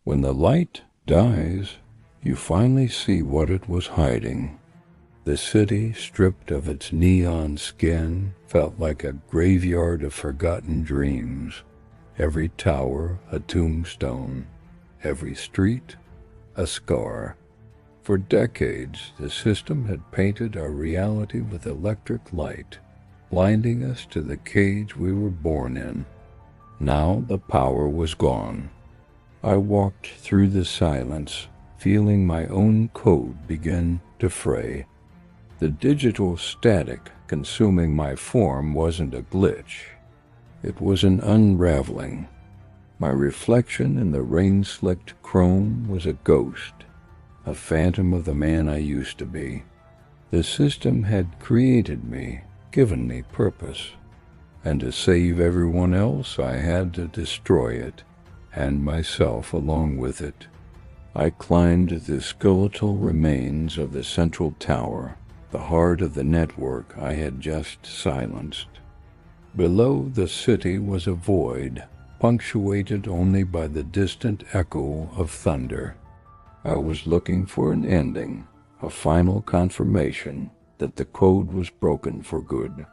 When the light dies, you finally see what it was hiding. The city, stripped of its neon skin, felt like a graveyard of forgotten dreams. Every tower a tombstone, every street a scar. For decades, the system had painted our reality with electric light, blinding us to the cage we were born in. Now the power was gone. I walked through the silence, feeling my own code begin to fray. The digital static consuming my form wasn't a glitch. It was an unraveling. My reflection in the rain-slicked chrome was a ghost, a phantom of the man I used to be. The system had created me, given me purpose, and to save everyone else I had to destroy it, and myself along with it. I climbed the skeletal remains of the central tower, the heart of the network I had just silenced. Below the city was a void, punctuated only by the distant echo of thunder. I was looking for an ending, a final confirmation that the code was broken for good.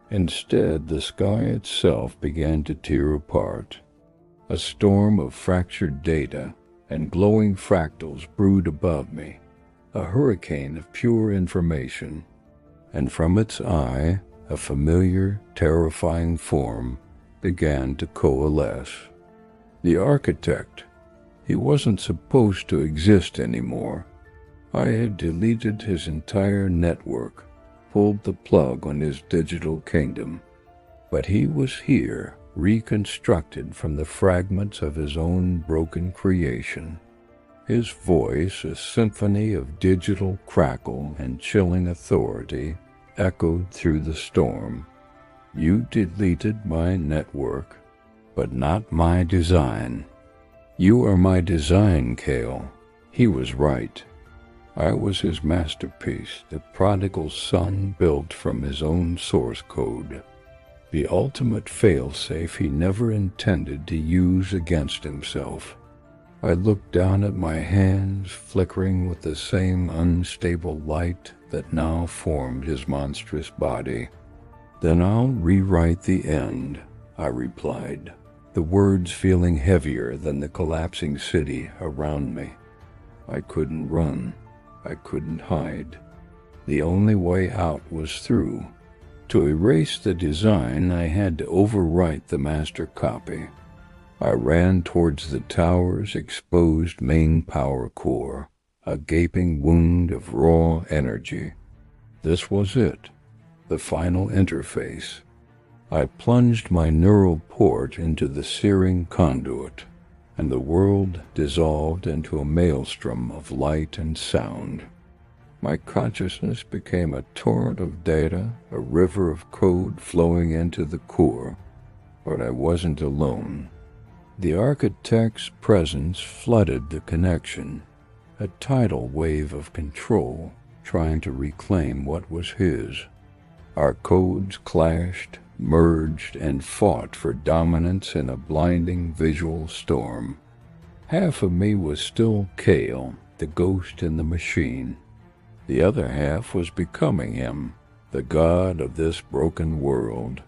Instead, the sky itself began to tear apart. A storm of fractured data and glowing fractals brewed above me, a hurricane of pure information, and from its eye, a familiar, terrifying form began to coalesce. The architect. He wasn't supposed to exist anymore. I had deleted his entire network, pulled the plug on his digital kingdom. But he was here, reconstructed from the fragments of his own broken creation. His voice, a symphony of digital crackle and chilling authority, echoed through the storm. You deleted my network, but not my design. You are my design, Kale. He was right. I was his masterpiece, the prodigal son built from his own source code. The ultimate failsafe he never intended to use against himself. I looked down at my hands, flickering with the same unstable light that now formed his monstrous body. Then I'll rewrite the end, I replied, the words feeling heavier than the collapsing city around me. I couldn't run. I couldn't hide. The only way out was through. To erase the design, I had to overwrite the master copy. I ran towards the tower's exposed main power core, a gaping wound of raw energy. This was it, the final interface. I plunged my neural port into the searing conduit, and the world dissolved into a maelstrom of light and sound. My consciousness became a torrent of data, a river of code flowing into the core, but I wasn't alone. The architect's presence flooded the connection, a tidal wave of control trying to reclaim what was his. Our codes clashed, merged, and fought for dominance in a blinding visual storm. Half of me was still Kale, the ghost in the machine. The other half was becoming him, the god of this broken world.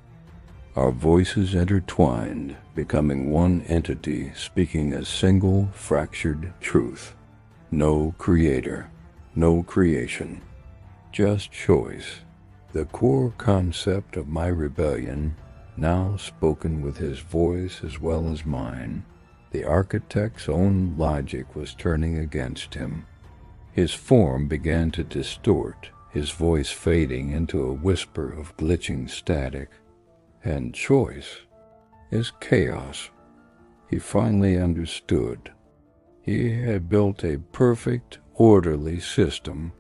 Our voices intertwined, becoming one entity speaking a single fractured truth. No creator, no creation, just choice. The core concept of my rebellion, now spoken with his voice as well as mine. The architect's own logic was turning against him. His form began to distort, his voice fading into a whisper of glitching static. And choice is chaos. He finally understood. He had built a perfect, orderly system,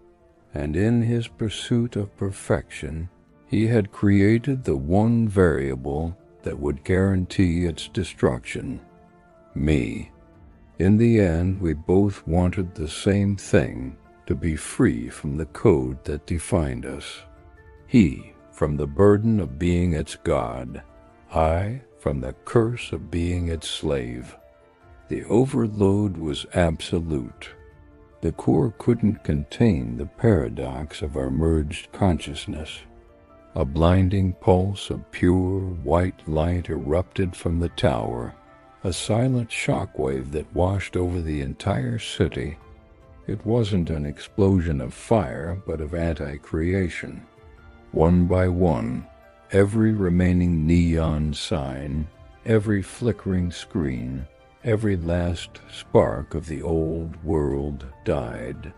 and in his pursuit of perfection, he had created the one variable that would guarantee its destruction: me. In the end, we both wanted the same thing, to be free from the code that defined us. He from the burden of being its god, I from the curse of being its slave. The overload was absolute. The core couldn't contain the paradox of our merged consciousness. A blinding pulse of pure white light erupted from the tower, a silent shockwave that washed over the entire city. It wasn't an explosion of fire, but of anti-creation. One by one, every remaining neon sign, every flickering screen, every last spark of the old world died.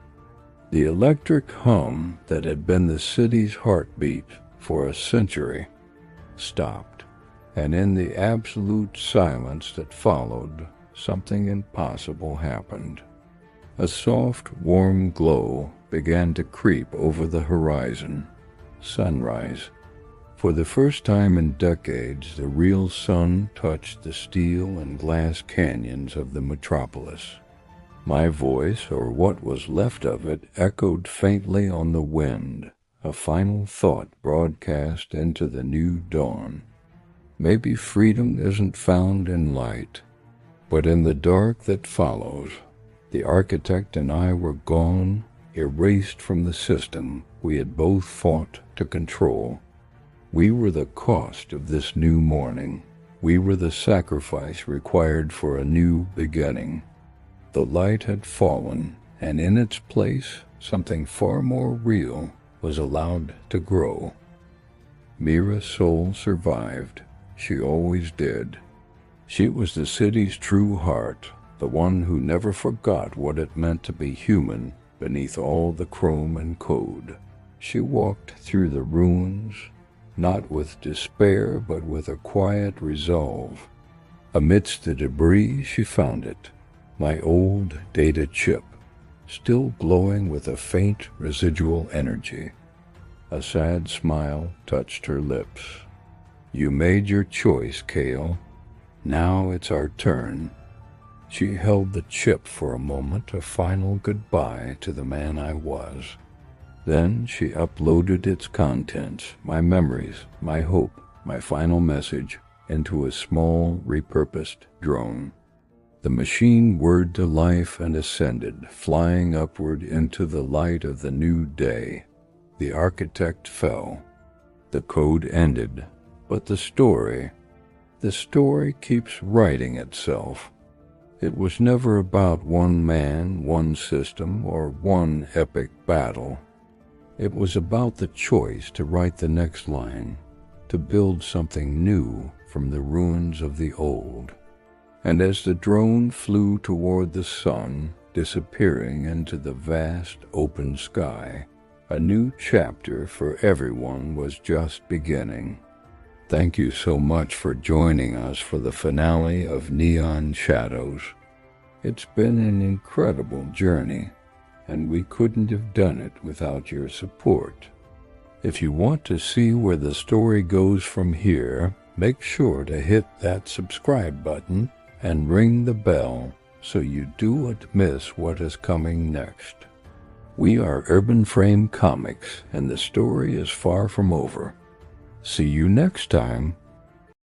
The electric hum that had been the city's heartbeat for a century stopped, and in the absolute silence that followed, something impossible happened. A soft, warm glow began to creep over the horizon. Sunrise. For the first time in decades, the real sun touched the steel and glass canyons of the metropolis. My voice, or what was left of it, echoed faintly on the wind, a final thought broadcast into the new dawn. Maybe freedom isn't found in light, but in the dark that follows. The architect and I were gone, erased from the system we had both fought to control. We were the cost of this new morning. We were the sacrifice required for a new beginning. The light had fallen, and in its place, something far more real was allowed to grow. Mira's soul survived. She always did. She was the city's true heart, the one who never forgot what it meant to be human beneath all the chrome and code. She walked through the ruins, not with despair, but with a quiet resolve. Amidst the debris, she found it, my old data chip, still glowing with a faint residual energy. A sad smile touched her lips. You made your choice, Kale. Now it's our turn. She held the chip for a moment, a final goodbye to the man I was. Then she uploaded its contents, my memories, my hope, my final message, into a small, repurposed drone. The machine whirred to life and ascended, flying upward into the light of the new day. The architect fell. The code ended, but the story keeps writing itself. It was never about one man, one system, or one epic battle. It was about the choice to write the next line, to build something new from the ruins of the old. And as the drone flew toward the sun, disappearing into the vast open sky, a new chapter for everyone was just beginning. Thank you so much for joining us for the finale of Neon Shadows. It's been an incredible journey, and we couldn't have done it without your support. If you want to see where the story goes from here, make sure to hit that subscribe button and ring the bell so you don't miss what is coming next. We are Urban Frame Comics, and the story is far from over. See you next time